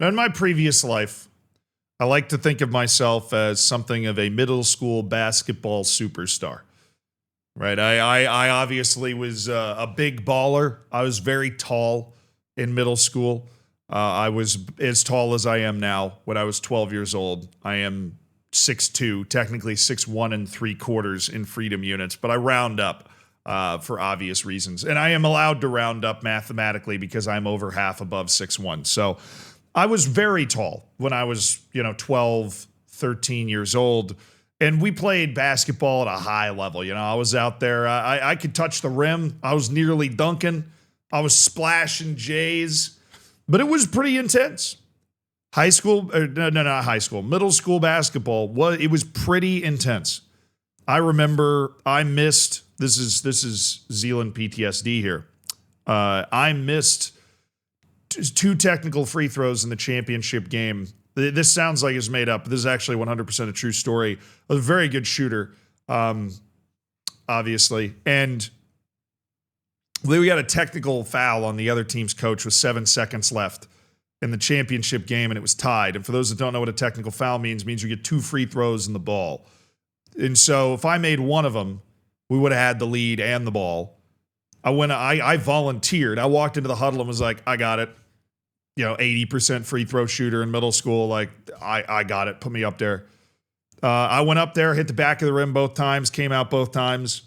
In my previous life, I like to think of myself as something of a middle school basketball superstar. Right. I obviously was a big baller. I was very tall in middle school. I was as tall as I am now when I was 12 years old. I am 6'2", technically 6'1 and 3/4 in freedom units, but I round up for obvious reasons. And I am allowed to round up mathematically because I'm over half above 6'1". So I was very tall when I was, 12, 13 years old. And we played basketball at a high level. I was out there. I could touch the rim. I was nearly dunking. I was splashing J's. But it was pretty intense. High school, no, not high school. Middle school basketball, it was pretty intense. I remember I missed, this is Zealand PTSD here. I missed two technical free throws in the championship game. This sounds like it's made up, but this is actually 100% a true story. I was a very good shooter, obviously. And we got a technical foul on the other team's coach with 7 seconds left in the championship game, and it was tied. And for those that don't know what a technical foul means you get 2 free throws in the ball. And so if I made one of them, we would have had the lead and the ball. I volunteered. I walked into the huddle and was like, I got it. 80% free throw shooter in middle school. Like, I got it. Put me up there. I went up there, hit the back of the rim both times, came out both times,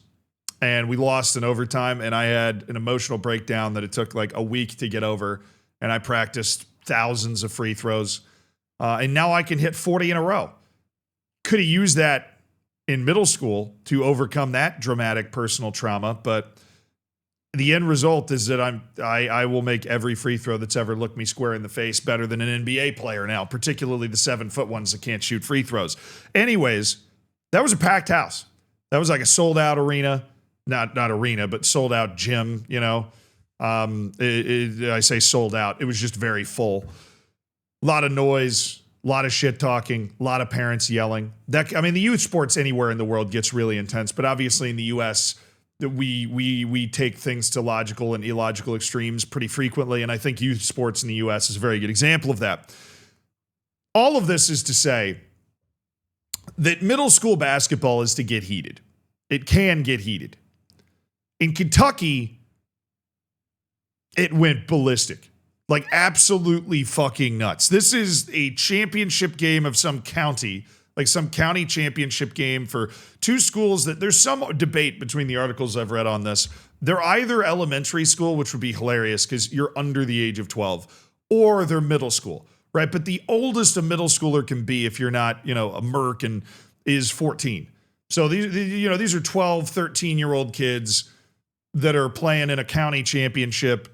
and we lost in overtime. And I had an emotional breakdown that it took like a week to get over. And I practiced thousands of free throws. And now I can hit 40 in a row. Could have used that in middle school to overcome that dramatic personal trauma, but the end result is that I will make every free throw that's ever looked me square in the face better than an NBA player now, particularly the 7-foot ones that can't shoot free throws. Anyways, that was a packed house. That was like a sold out arena, not arena, but sold out gym. I say sold out. It was just very full. A lot of noise, a lot of shit talking, a lot of parents yelling. The youth sports anywhere in the world gets really intense, but obviously in the U.S. we take things to logical and illogical extremes pretty frequently, and I think youth sports in the U.S. is a very good example of that. All of this is to say that middle school basketball is to get heated. It can get heated. In Kentucky, it went ballistic. Like absolutely fucking nuts. This is a championship game of some county, like some county championship game for two schools that there's some debate between the articles I've read on this. They're either elementary school, which would be hilarious because you're under the age of 12, or they're middle school, right? But the oldest a middle schooler can be if you're not, a merc and is 14. So these are 12, 13-year-old kids that are playing in a county championship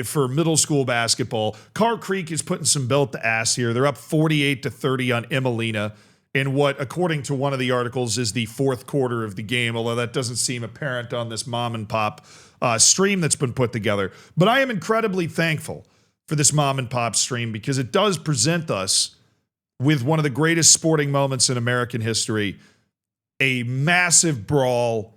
for middle school basketball. Carr Creek is putting some belt to ass here. They're up 48-30 on Emelina in what, according to one of the articles, is the fourth quarter of the game, although that doesn't seem apparent on this mom and pop stream that's been put together. But I am incredibly thankful for this mom and pop stream because it does present us with one of the greatest sporting moments in American history, a massive brawl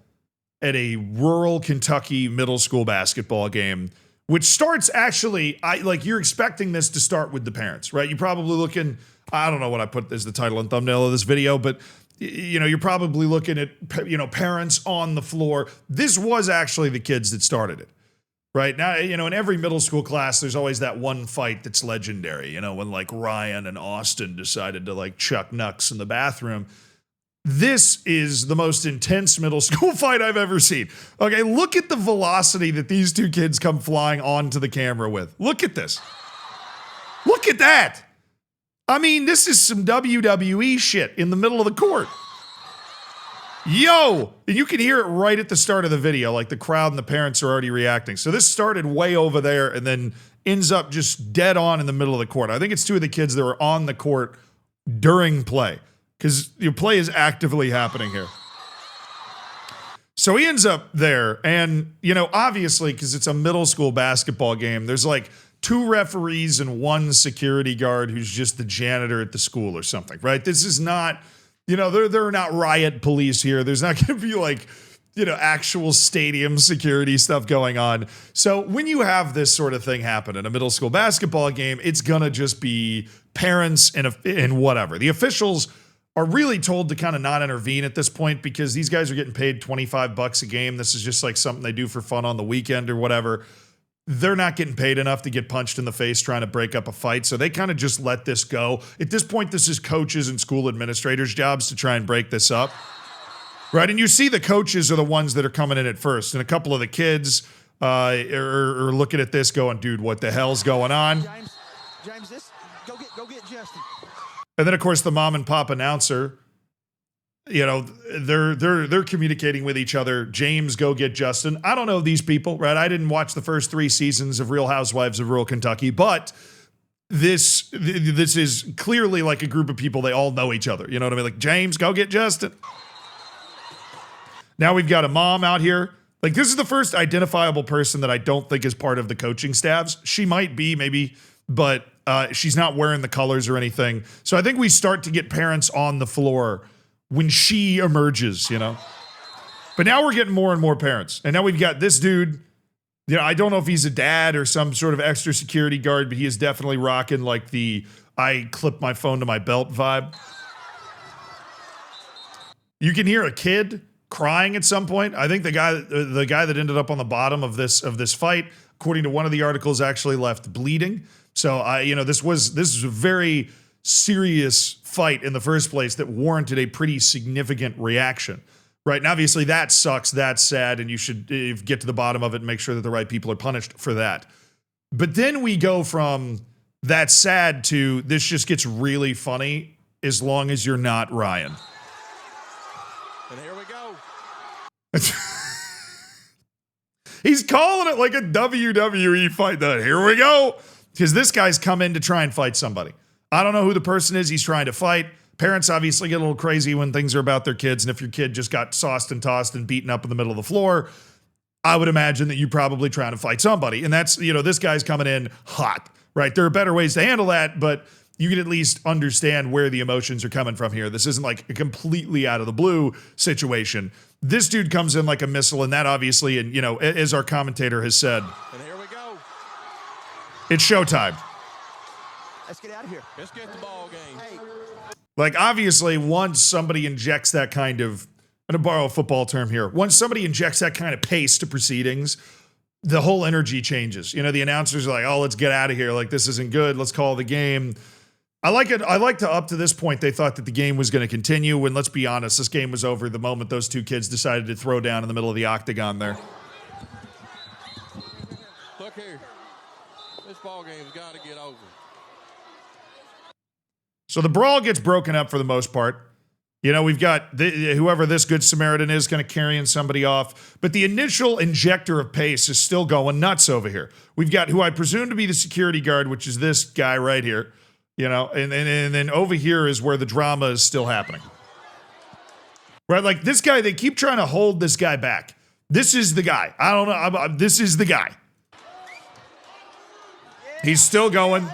at a rural Kentucky middle school basketball game, which starts actually, you're expecting this to start with the parents, right? You're probably looking, I don't know what I put as the title and thumbnail of this video, but you're probably looking at, parents on the floor. This was actually the kids that started it, right? Now, in every middle school class, there's always that one fight that's legendary, when like Ryan and Austin decided to like chuck knucks in the bathroom. This is the most intense middle school fight I've ever seen. Okay, look at the velocity that these two kids come flying onto the camera with. Look at this. Look at that. This is some WWE shit in the middle of the court. Yo! And you can hear it right at the start of the video, like the crowd and the parents are already reacting. So this started way over there and then ends up just dead on in the middle of the court. I think it's two of the kids that were on the court during play, because your play is actively happening here. So he ends up there, and, obviously, because it's a middle school basketball game, there's like 2 referees and 1 security guard who's just the janitor at the school or something, right? This is not, there are not riot police here. There's not going to be like, actual stadium security stuff going on. So when you have this sort of thing happen in a middle school basketball game, it's gonna just be parents and whatever. The officials are really told to kind of not intervene at this point because these guys are getting paid $25 a game. This is just like something they do for fun on the weekend or whatever. They're not getting paid enough to get punched in the face trying to break up a fight. So they kind of just let this go. At this point, this is coaches and school administrators' jobs to try and break this up. Right, and you see the coaches are the ones that are coming in at first, and a couple of the kids are looking at this going, dude, what the hell's going on? James, go get Justin. And then, of course, the mom and pop announcer, they're communicating with each other. James, go get Justin. I don't know these people, right? I didn't watch the first 3 seasons of Real Housewives of Rural Kentucky, but this is clearly like a group of people. They all know each other. You know what I mean? Like, James, go get Justin. Now we've got a mom out here. Like, this is the first identifiable person that I don't think is part of the coaching staffs. She might be, maybe, but she's not wearing the colors or anything. So I think we start to get parents on the floor when she emerges, But now we're getting more and more parents. And now we've got this dude. I don't know if he's a dad or some sort of extra security guard, but he is definitely rocking like the I clip my phone to my belt vibe. You can hear a kid crying at some point. I think the guy that ended up on the bottom of this fight, according to one of the articles, actually left bleeding. So this was a very serious fight in the first place that warranted a pretty significant reaction. Right. And obviously that sucks. That's sad. And you should get to the bottom of it and make sure that the right people are punished for that. But then we go from that sad to this just gets really funny as long as you're not Ryan. And here we go. He's calling it like a WWE fight. Here we go. Because this guy's come in to try and fight somebody. I don't know who the person is he's trying to fight. Parents obviously get a little crazy when things are about their kids. And if your kid just got sauced and tossed and beaten up in the middle of the floor, I would imagine that you're probably trying to fight somebody. And that's, this guy's coming in hot, right? There are better ways to handle that, but you can at least understand where the emotions are coming from here. This isn't like a completely out of the blue situation. This dude comes in like a missile, and that obviously, and as our commentator has said, and here we go. It's showtime. Let's get out of here. Let's get the ball game. Hey. Like, obviously, once somebody injects that kind of, I'm going to borrow a football term here, once somebody injects that kind of pace to proceedings, the whole energy changes. The announcers are like, oh, let's get out of here. Like, this isn't good. Let's call the game. I like it. I like to, up to this point, they thought that the game was going to continue. When, let's be honest, this game was over the moment those two kids decided to throw down in the middle of the octagon there. Look here. This ball game's got to get over. So the brawl gets broken up for the most part. We've got whoever this Good Samaritan is kind of carrying somebody off. But the initial injector of pace is still going nuts over here. We've got who I presume to be the security guard, which is this guy right here. And then over here is where the drama is still happening. Right? Like this guy, they keep trying to hold this guy back. This is the guy. I don't know. This is the guy. He's still going.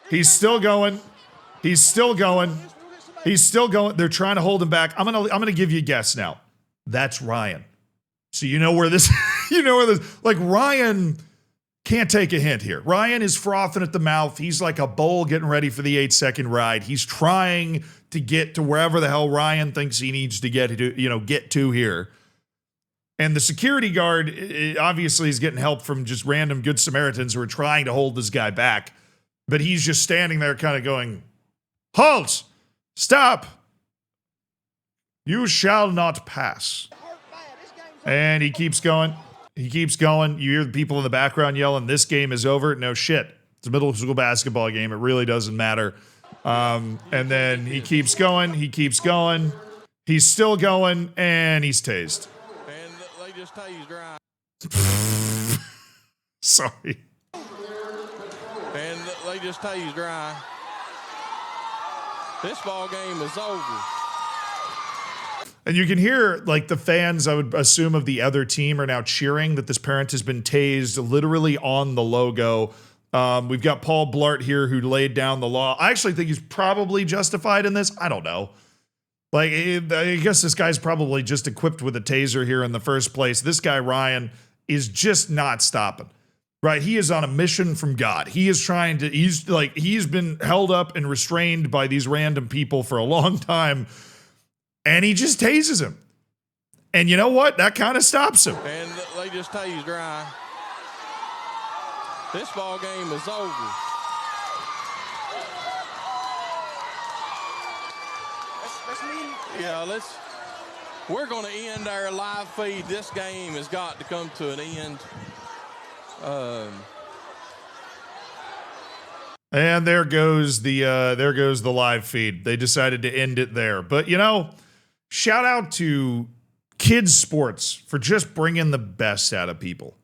He's still going. He's still going. He's still going. They're trying to hold him back. I'm gonna give you a guess now. That's Ryan. So you know where this, like Ryan can't take a hint here. Ryan is frothing at the mouth. He's like a bull getting ready for the 8-second ride. He's trying to get to wherever the hell Ryan thinks he needs to get to here. And the security guard obviously is getting help from just random Good Samaritans who are trying to hold this guy back. But he's just standing there kind of going, halt, stop. You shall not pass. And he keeps going. He keeps going. You hear the people in the background yelling, this game is over. No shit. It's a middle school basketball game. It really doesn't matter. And then he keeps going. He keeps going. He's still going. And he's tased. And they just tased Ryan. Sorry. And they just tased Ryan. This ball game is over. And you can hear, like, the fans, I would assume, of the other team are now cheering that this parent has been tased literally on the logo. We've got Paul Blart here who laid down the law. I actually think he's probably justified in this. I don't know. Like, I guess this guy's probably just equipped with a taser here in the first place. This guy, Ryan, is just not stopping. Right? He is on a mission from God. He is trying to, he's been held up and restrained by these random people for a long time, and he just tases him. And you know what? That kind of stops him. And they just tased dry. This ball game is over. Yeah, we're going to end our live feed. This game has got to come to an end. And there goes the live feed. They decided to end it there. But shout out to kids sports for just bringing the best out of people.